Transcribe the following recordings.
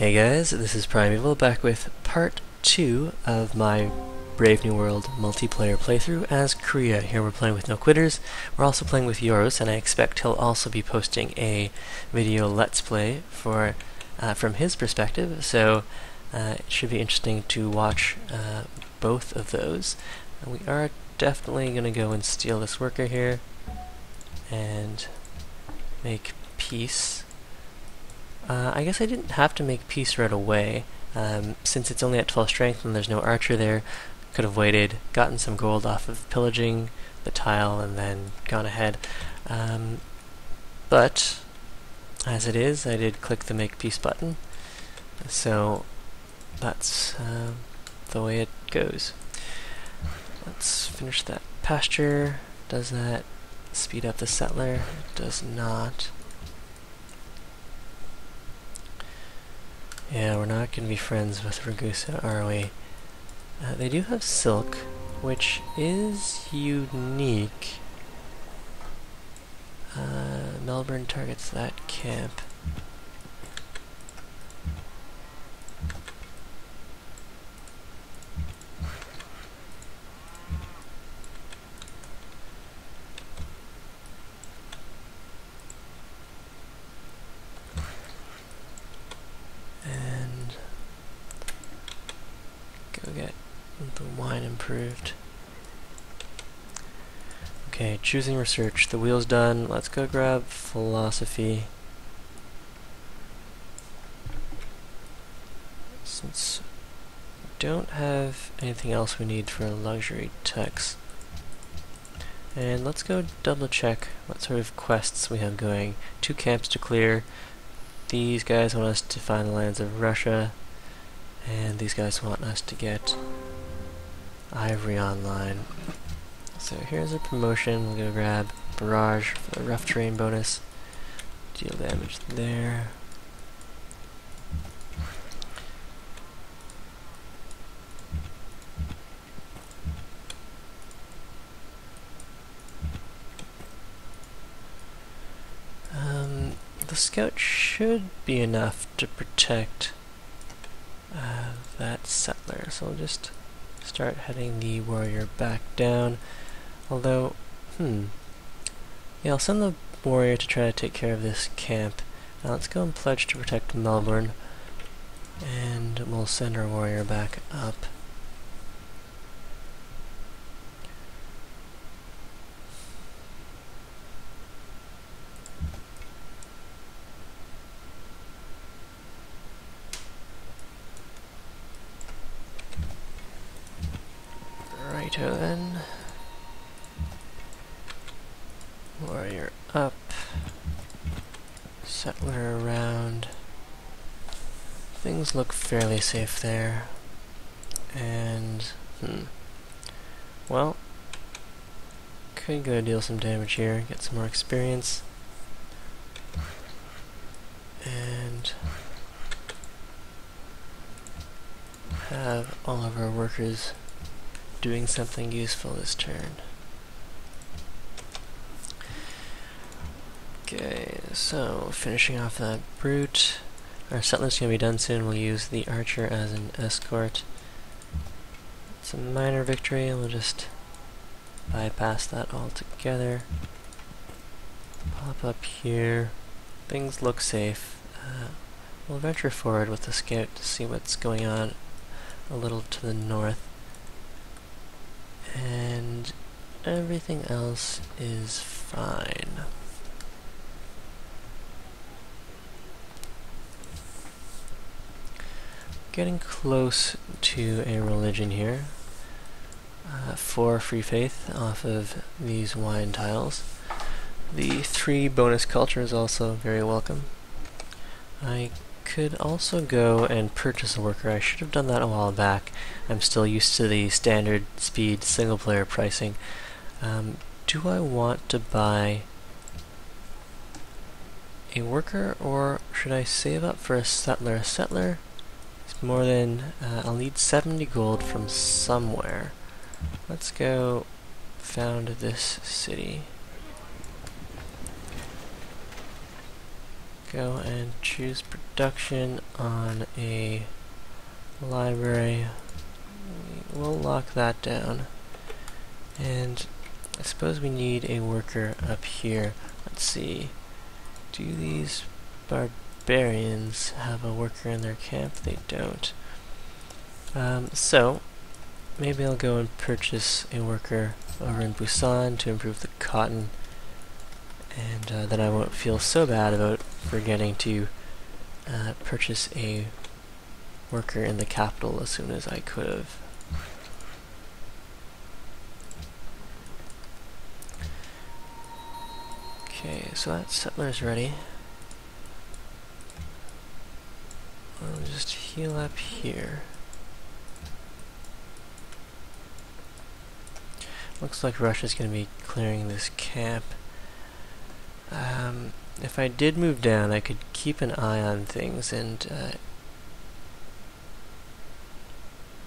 Hey guys, this is Primeval back with part 2 of my Brave New World multiplayer playthrough as Korea. Here we're playing with No Quitters. We're also playing with Yoros, and I expect he'll also be posting a video let's play for from his perspective, so it should be interesting to watch both of those. And we are definitely going to go and steal this worker here and make peace. I guess I didn't have to make peace right away, since it's only at 12 strength and there's no archer there. Could have waited, gotten some gold off of pillaging the tile, and then gone ahead. But, as it is, I did click the make peace button, so that's the way it goes. Let's finish that pasture. Does that speed up the settler? It does not. Yeah, we're not going to be friends with Ragusa, are we? They do have silk, which is unique. Melbourne targets that camp. Go get the wine improved. Okay, choosing research. The wheel's done. Let's go grab philosophy. Since we don't have anything else we need for luxury techs. And let's go double check what sort of quests we have going. 2 camps to clear. These guys want us to find the lands of Russia. And these guys want us to get Ivory online. So here's a promotion. We'll go grab Barrage for the rough terrain bonus. Deal damage there. The scout should be enough to protect that settler, so we'll just start heading the warrior back down. Although, yeah, I'll send the warrior to try to take care of this camp. Now let's go and pledge to protect Melbourne, and we'll send our warrior back up. Righto then. Warrior up. Settler around. Things look fairly safe there. And, well, could go deal some damage here, get some more experience. And have all of our workers doing something useful this turn. Okay, so finishing off that brute. Our settler's gonna be done soon. We'll use the archer as an escort. It's a minor victory, and we'll just bypass that altogether. Pop up here. Things look safe. We'll venture forward with the scout to see what's going on a little to the north. And everything else is fine. Getting close to a religion here. 4 free faith off of these wine tiles. The 3 bonus culture is also very welcome. I could also go and purchase a worker. I should have done that a while back. I'm still used to the standard speed single player pricing. Do I want to buy a worker, or should I save up for a settler? A settler is more than, I'll need 70 gold from somewhere. Let's go found this city. go and choose production on a library. We'll lock that down. And I suppose we need a worker up here. Let's see. Do these barbarians have a worker in their camp? They don't. So maybe I'll go and purchase a worker over in Busan to improve the cotton, and then I won't feel so bad about forgetting to purchase a worker in the capital as soon as I could have. Okay, so that settler's ready. I'll just heal up here. Looks like Russia's going to be clearing this camp. If I did move down, I could keep an eye on things, and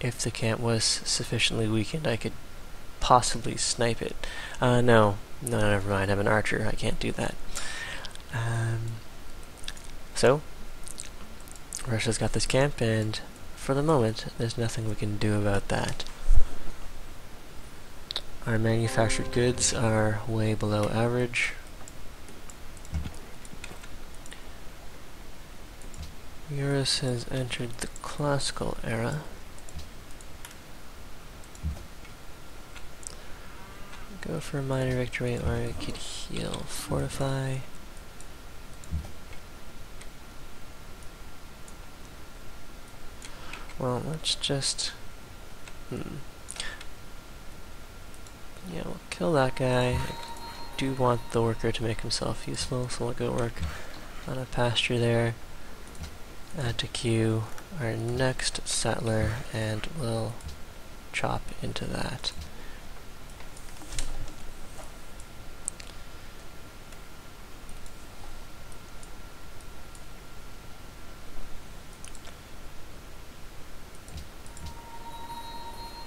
if the camp was sufficiently weakened, I could possibly snipe it. No, never mind. I'm an archer. I can't do that. So, Russia's got this camp, and for the moment, there's nothing we can do about that. Our manufactured goods are way below average. Eurus has entered the classical era. Go for a minor victory, or I could heal. Fortify. Well, let's just... Yeah, we'll kill that guy. I do want the worker to make himself useful, so we'll go work on a pasture there. Add to queue our next settler, and we'll chop into that.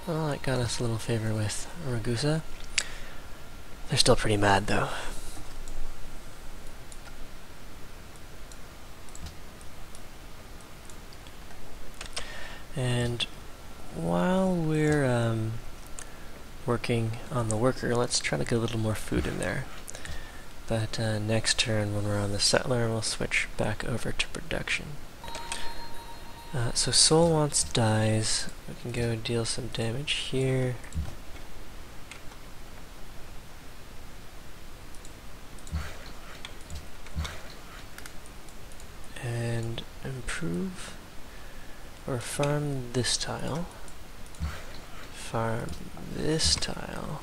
Well, that got us a little favor with Ragusa. They're still pretty mad, though. And while we're working on the worker, let's try to get a little more food in there. But next turn, when we're on the settler, we'll switch back over to production. So Soul wants dyes. We can go deal some damage here. And improve or farm this tile. Farm this tile.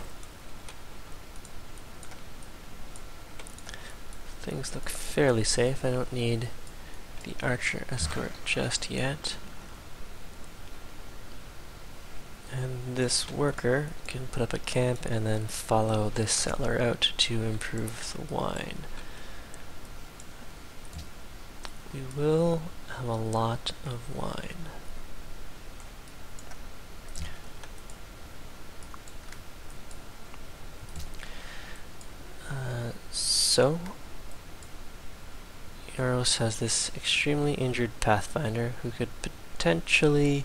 Things look fairly safe. I don't need the archer escort just yet. And this worker can put up a camp and then follow this settler out to improve the wine. We will have a lot of wine. So Euros has this extremely injured pathfinder who could potentially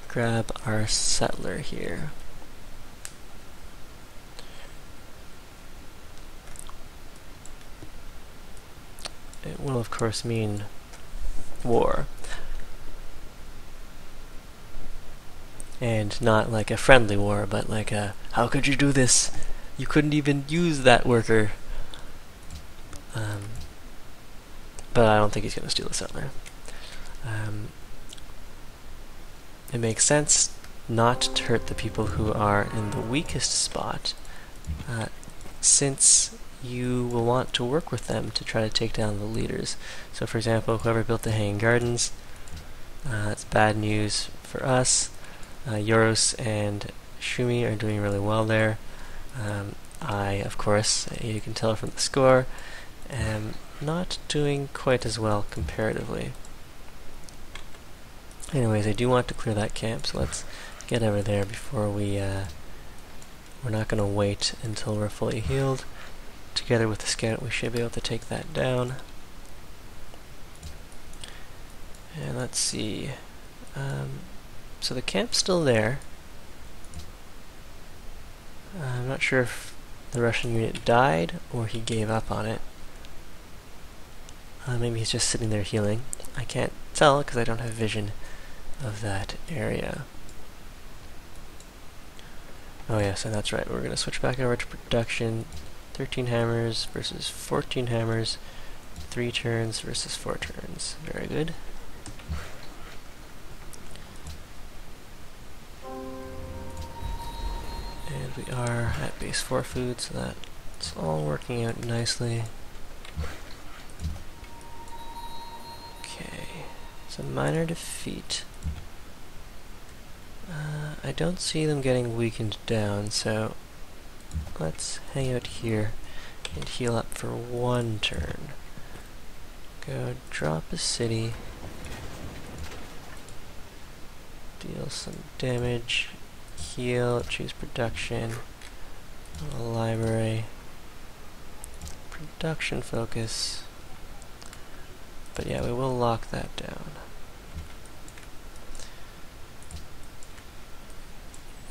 grab our settler here. It will of course mean war. And not like a friendly war, but like a, how could you do this? You couldn't even use that worker. But I don't think he's going to steal the settler. It makes sense not to hurt the people who are in the weakest spot, since you will want to work with them to try to take down the leaders. So for example, whoever built the Hanging Gardens, it's bad news for us. Euros and Shumi are doing really well there. I, of course, you can tell from the score, am not doing quite as well comparatively. Anyways, I do want to clear that camp, so let's get over there before we're not going to wait until we're fully healed. Together with the scout, we should be able to take that down. And let's see. So the camp's still there. I'm not sure if the Russian unit died or he gave up on it. Maybe he's just sitting there healing. I can't tell because I don't have vision of that area. Oh yes, and that's right. We're going to switch back over to production. 13 hammers versus 14 hammers. 3 turns versus 4 turns. Very good. And we are at base 4 food, so that's all working out nicely. Okay, it's a minor defeat. I don't see them getting weakened down, so let's hang out here and heal up for 1 turn. Go drop a city. Deal some damage. Heal, choose production. A library. Production focus. But yeah, we will lock that down.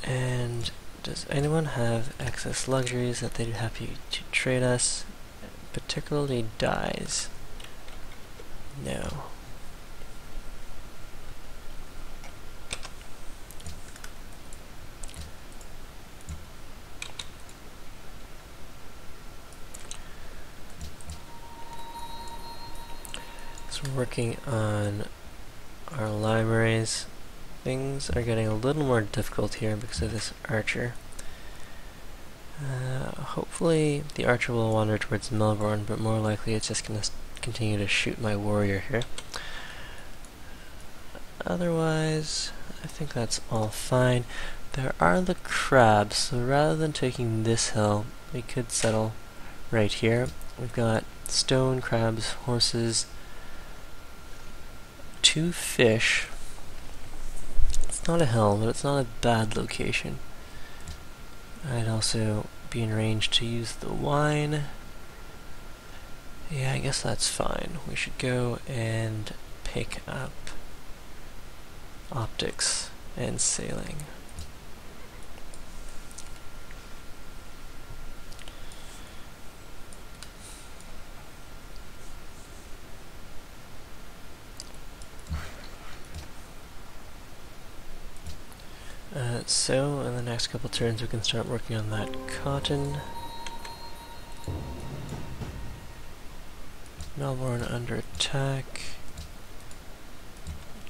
And does anyone have excess luxuries that they'd be happy to trade us? Particularly dyes. No. So we're working on our libraries. Things are getting a little more difficult here because of this archer. Hopefully the archer will wander towards Melbourne, but more likely it's just going to continue to shoot my warrior here. Otherwise, I think that's all fine. There are the crabs, so rather than taking this hill, we could settle right here. We've got stone, crabs, horses, 2 fish. It's not a hill, but it's not a bad location. I'd also be in range to use the wine. Yeah, I guess that's fine. We should go and pick up optics and sailing. So in the next couple turns we can start working on that cotton. Melbourne under attack.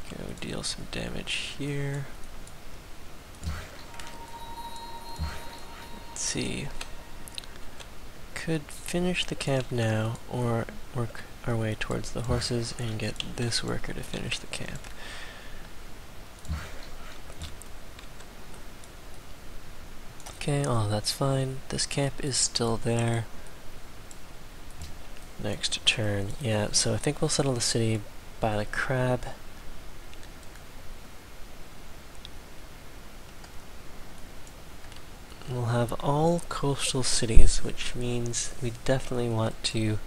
Go deal some damage here. Let's see. Could finish the camp now or work our way towards the horses and get this worker to finish the camp. Okay, oh that's fine. This camp is still there. Next turn, yeah, so I think we'll settle the city by the crab. We'll have all coastal cities, which means we definitely want to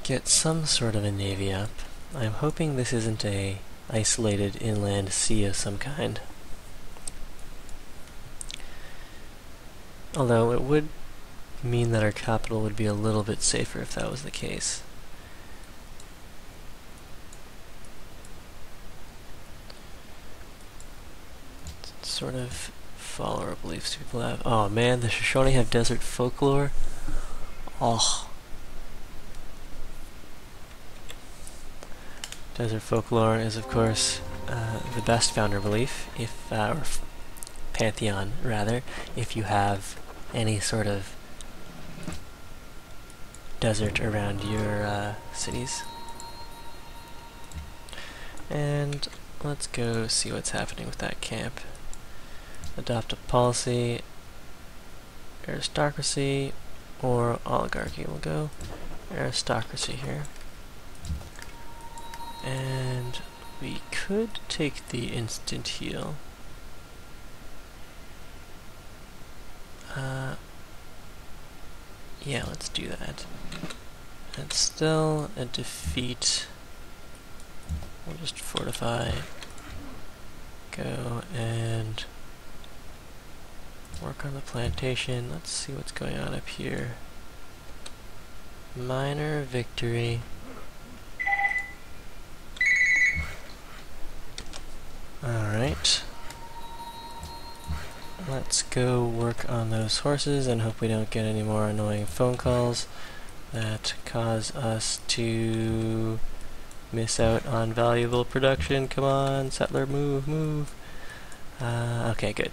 get some sort of a navy up. I'm hoping this isn't a isolated inland sea of some kind. Although it would mean that our capital would be a little bit safer if that was the case. Sort of follow our beliefs people have. Oh man, the Shoshone have desert folklore. Oh. Desert folklore is of course the best founder belief, if or pantheon rather, if you have any sort of desert around your cities. And let's go see what's happening with that camp. Adopt a policy, aristocracy, or oligarchy. We'll go aristocracy here. And we could take the instant heal. Yeah, let's do that. It's still a defeat we'll just fortify, go and work on the plantation. Let's see what's going on up here. Minor victory. Alright. Let's go work on those horses and hope we don't get any more annoying phone calls that cause us to miss out on valuable production. Come on, settler, move, move. Okay, good.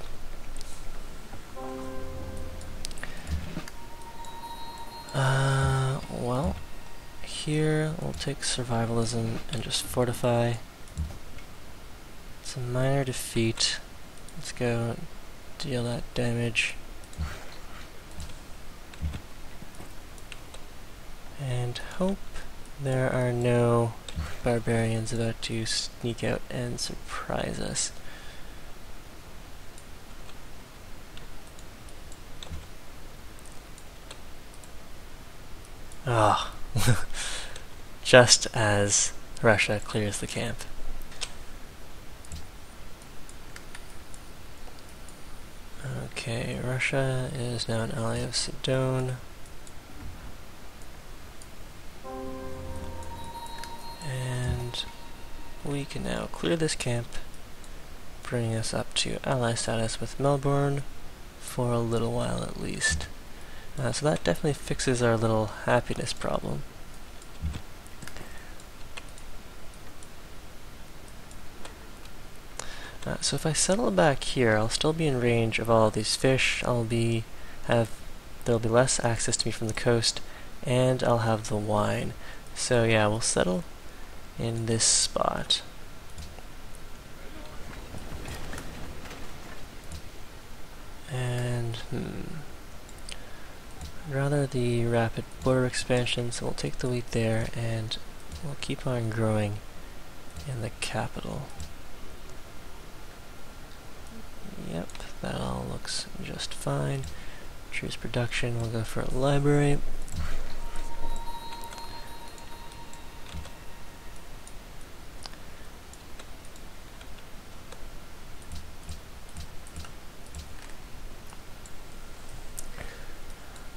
Well, here we'll take survivalism and just fortify. It's a minor defeat. Let's go deal that damage. And hope there are no barbarians about to sneak out and surprise us. Ah, just as Russia clears the camp. Okay, Russia is now an ally of Sidon. And we can now clear this camp, bringing us up to ally status with Melbourne for a little while at least. So that definitely fixes our little happiness problem. So if I settle back here, I'll still be in range of all of these fish. There'll be less access to me from the coast, and I'll have the wine. So yeah, we'll settle in this spot. And I'd rather the rapid border expansion, so we'll take the wheat there and we'll keep on growing in the capital. Yep, that all looks just fine. Choose production, we'll go for a library.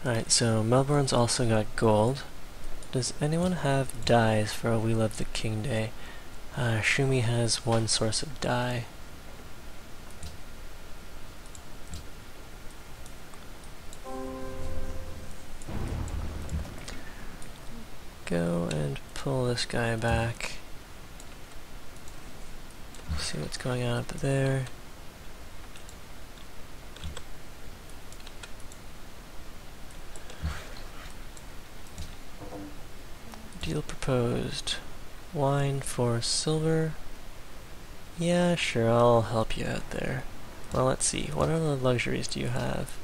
Alright, so Melbourne's also got gold. Does anyone have dyes for a We Love the King Day? Shumi has one source of dye. Go and pull this guy back. See what's going on up there. Deal proposed. Wine for silver. Yeah, sure, I'll help you out there. Well, let's see. What other luxuries do you have?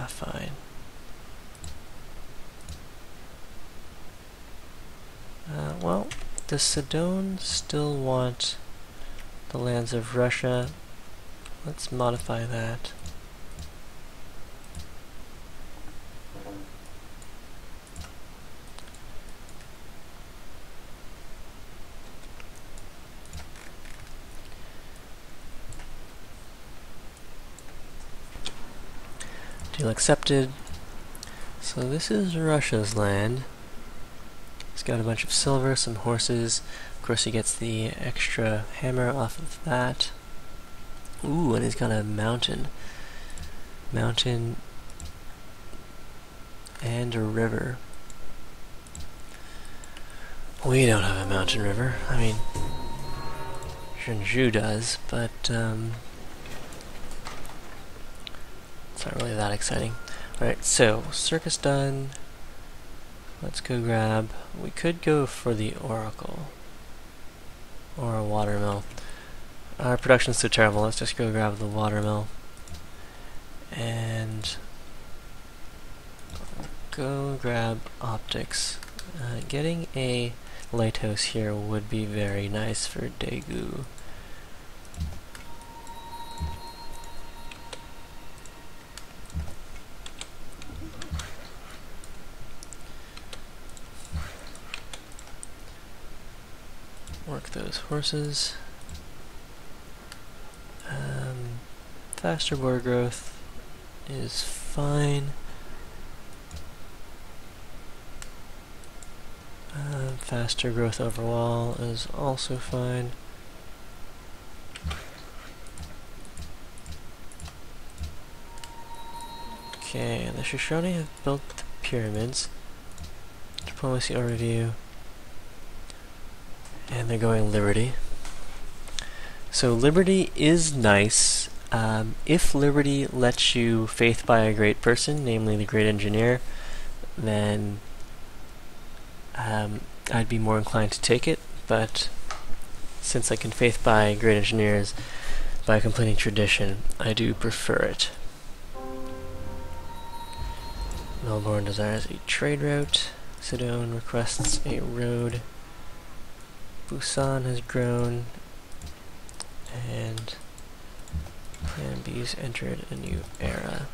Fine. Well, does Sidon still want the lands of Russia? Let's modify that. Deal accepted. So this is Russia's land. He's got a bunch of silver, some horses. Of course he gets the extra hammer off of that. Ooh, and he's got a mountain. Mountain and a river. We don't have a mountain river. I mean, Zhengzhou does, but it's not really that exciting. Alright, so circus done. Let's go grab. We could go for the oracle or a watermill. Our production's so terrible. Let's just go grab the watermill and go grab optics. Getting a lighthouse here would be very nice for Daegu. work those horses. Faster border growth is fine. Faster growth overall is also fine. Okay, the Shoshone have built the pyramids. Diplomacy overview. And they're going Liberty. So Liberty is nice. If Liberty lets you faith by a great person, namely the great engineer, then I'd be more inclined to take it, but since I can faith by great engineers by completing tradition, I do prefer it. Melbourne desires a trade route. Sidon requests a road. Busan has grown, and Plan B's entered a new era.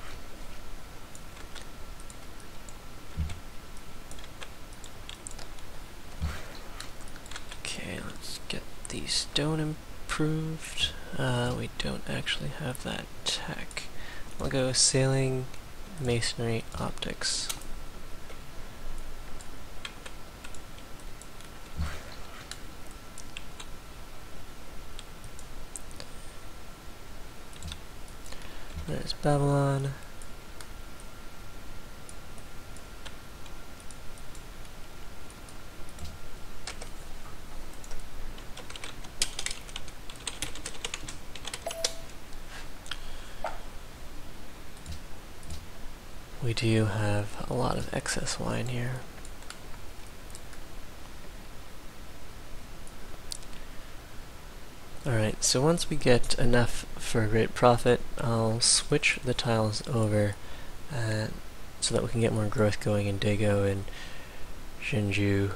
Okay, let's get the stone improved. We don't actually have that tech. I'll go sailing, masonry, optics. There's Babylon. We do have a lot of excess wine here. Alright, so once we get enough for a great profit, I'll switch the tiles over so that we can get more growth going in Dago and Jeonju.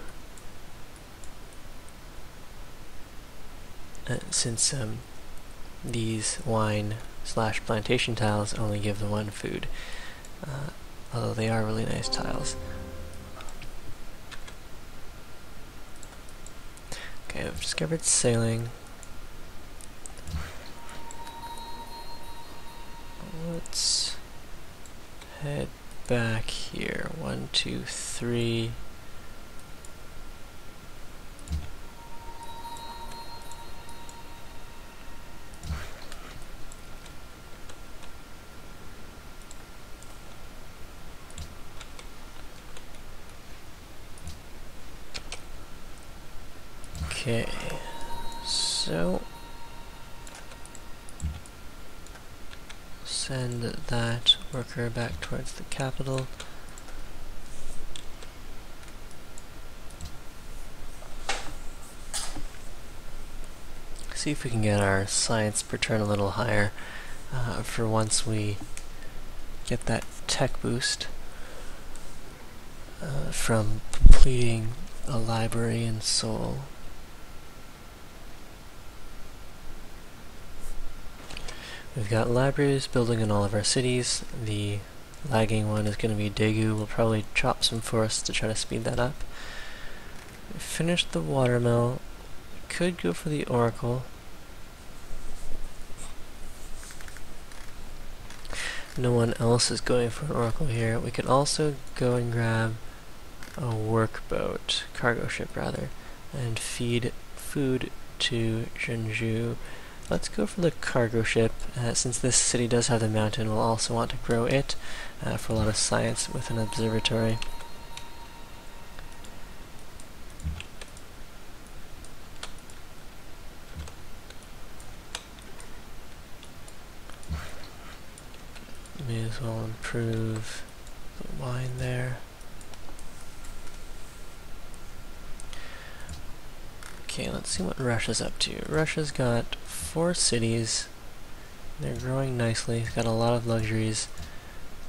Since these wine/plantation tiles only give the one food, although they are really nice tiles. Okay, I've discovered sailing. Let's head back here. 1, 2, 3. Okay, so send that worker back towards the capital. See if we can get our science per turn a little higher for once we get that tech boost from completing a library in Seoul. We've got libraries building in all of our cities. The lagging one is going to be Daegu. We'll probably chop some forests to try to speed that up. We finished the watermill. Could go for the oracle. No one else is going for an oracle here. We could also go and grab a workboat, cargo ship rather, and feed food to Jeonju. Let's go for the cargo ship. Since this city does have the mountain, we'll also want to grow it for a lot of science with an observatory. May as well improve the wine there. Okay, let's see what Russia's up to. Russia's got 4 cities. They're growing nicely. It's got a lot of luxuries,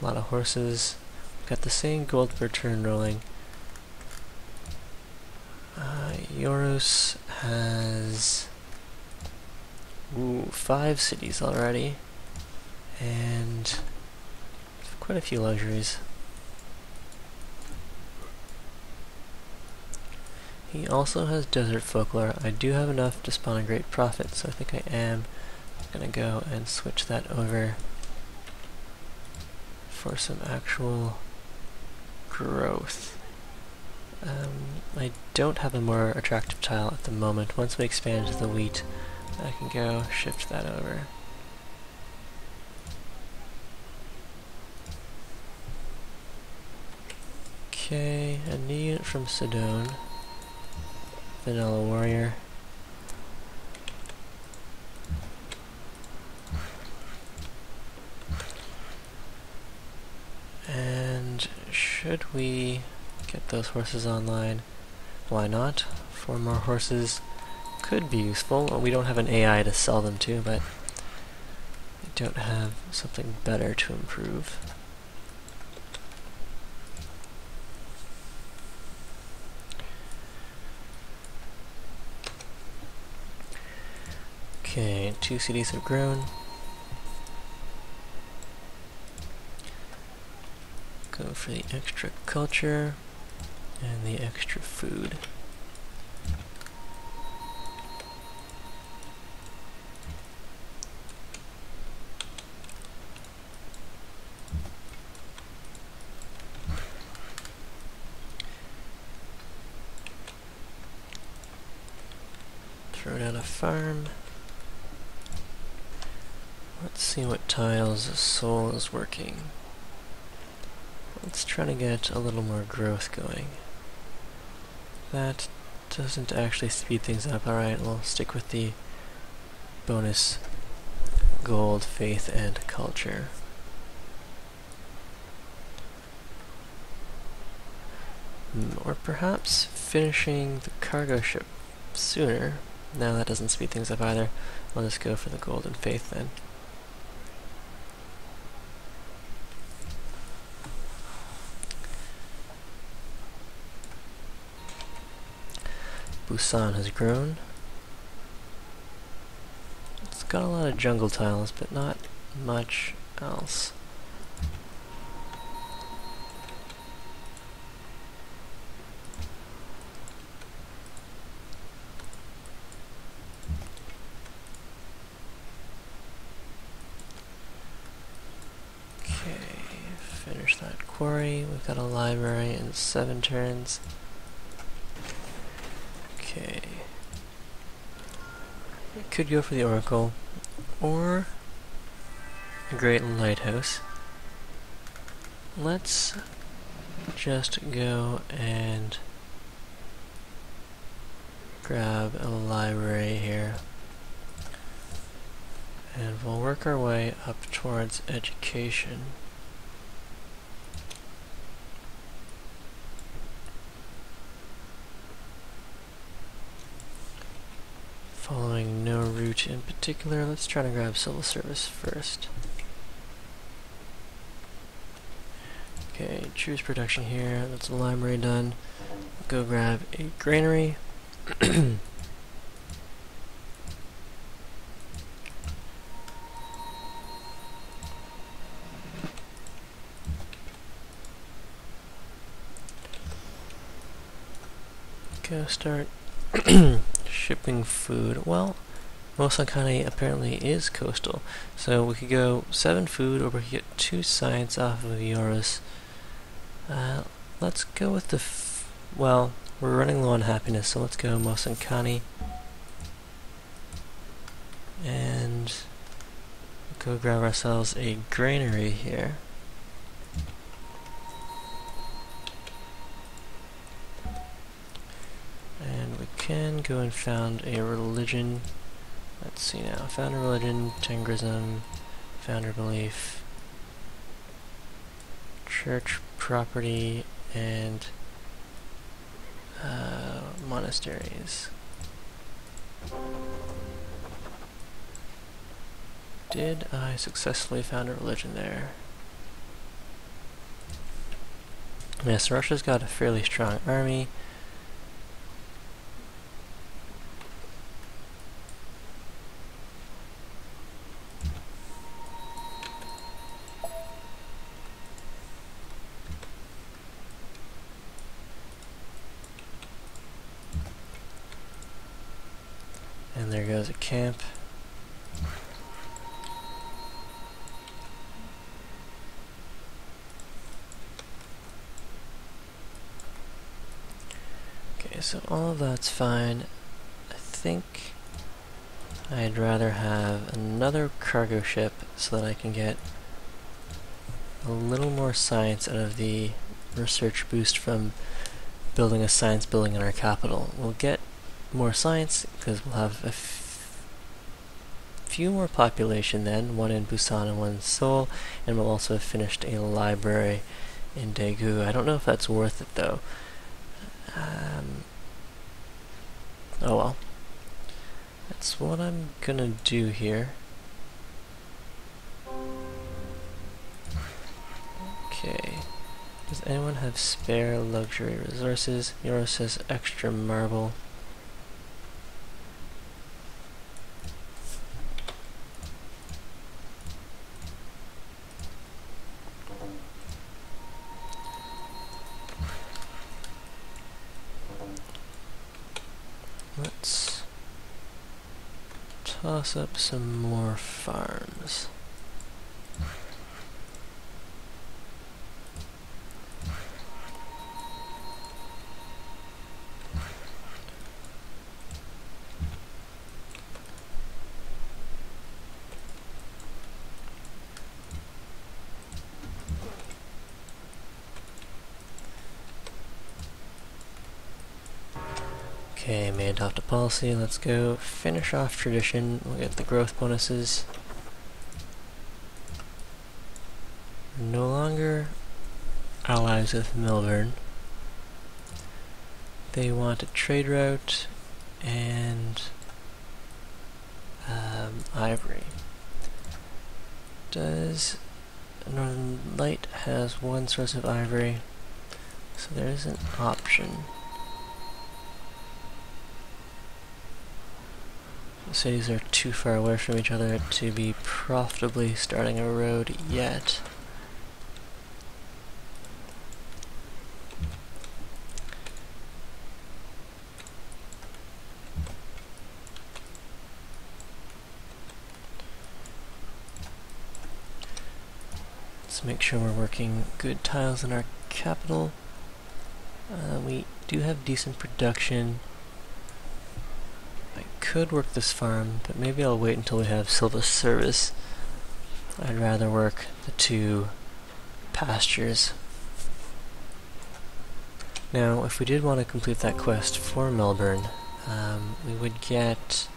a lot of horses. Got the same gold per turn rolling. Euros has 5 cities already, and quite a few luxuries. He also has desert folklore. I do have enough to spawn a great prophet, so I think I am gonna go and switch that over for some actual growth. I don't have a more attractive tile at the moment. Once we expand to the wheat, I can go shift that over. Okay, a new unit from Sedone. Vanilla Warrior. And should we get those horses online? Why not? 4 more horses could be useful. Well, we don't have an AI to sell them to, but we don't have something better to improve. Okay, 2 cities have grown. Go for the extra culture and the extra food. Throw down a farm. Let's see what tiles Soul is working. Let's try to get a little more growth going. That doesn't actually speed things up. Alright, we'll stick with the bonus gold, faith, and culture. Or perhaps finishing the cargo ship sooner. No, that doesn't speed things up either. I'll just go for the gold and faith then. Busan has grown. It's got a lot of jungle tiles, but not much else. Okay, finish that quarry. We've got a library in 7 turns. Okay. We could go for the Oracle, or a Great Lighthouse. Let's just go and grab a library here. And we'll work our way up towards education. Following no route in particular, let's try to grab civil service first. Okay, choose production here, that's the library done. Go grab a granary. Go start shipping food. Well, Mosakane apparently is coastal, so we could go 7 food, or we could get 2 science off of Eurus. Let's go with the well, we're running low on happiness, so let's go Mosakane. And go grab ourselves a granary here. And we can go and found a religion. Let's see now. Found a religion, Tengrism, founder belief, church property, and monasteries. Did I successfully found a religion there? Yes, Russia's got a fairly strong army. And there goes a camp. Okay, so all of that's fine. I think I'd rather have another cargo ship so that I can get a little more science out of the research boost from building a science building in our capital. We'll get more science because we'll have a few more population then, one in Busan and one in Seoul, and we'll also have finished a library in Daegu. I don't know if that's worth it though. Oh well. That's what I'm gonna do here. Okay. Does anyone have spare luxury resources? Euro says extra marble. Let's toss up some more farms. Okay, may adopt a policy. Let's go finish off tradition. We'll get the growth bonuses. We're no longer allies with Melbourne. They want a trade route and ivory. Does Northern Light has one source of ivory, so there is an option. Cities are too far away from each other to be profitably starting a road yet. Let's make sure we're working good tiles in our capital. We do have decent production. I could work this farm, but maybe I'll wait until we have Silva service. I'd rather work the two pastures. Now, if we did want to complete that quest for Melbourne, we would get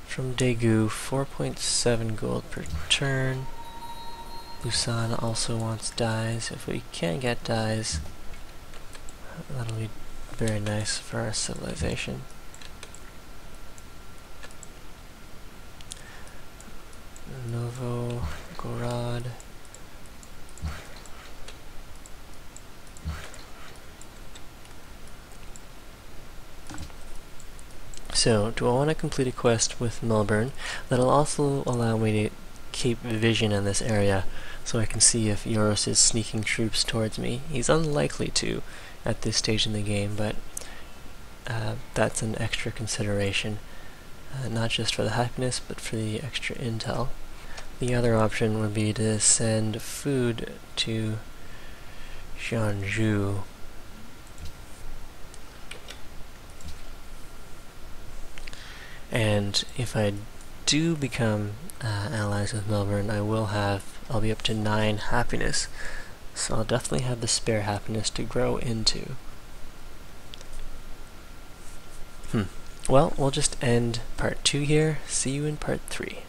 from Daegu 4.7 gold per turn. Busan also wants dyes. If we can get dyes, that'll be very nice for our civilization. Novo Gorod. So, do I want to complete a quest with Melbourne? That'll also allow me to keep vision in this area, so I can see if Euros is sneaking troops towards me. He's unlikely to at this stage in the game, but that's an extra consideration. Not just for the happiness, but for the extra intel. The other option would be to send food to Jeonju. And if I do become allies with Melbourne, I'll be up to 9 happiness. So I'll definitely have the spare happiness to grow into. Well, we'll just end part 2 here. See you in part 3.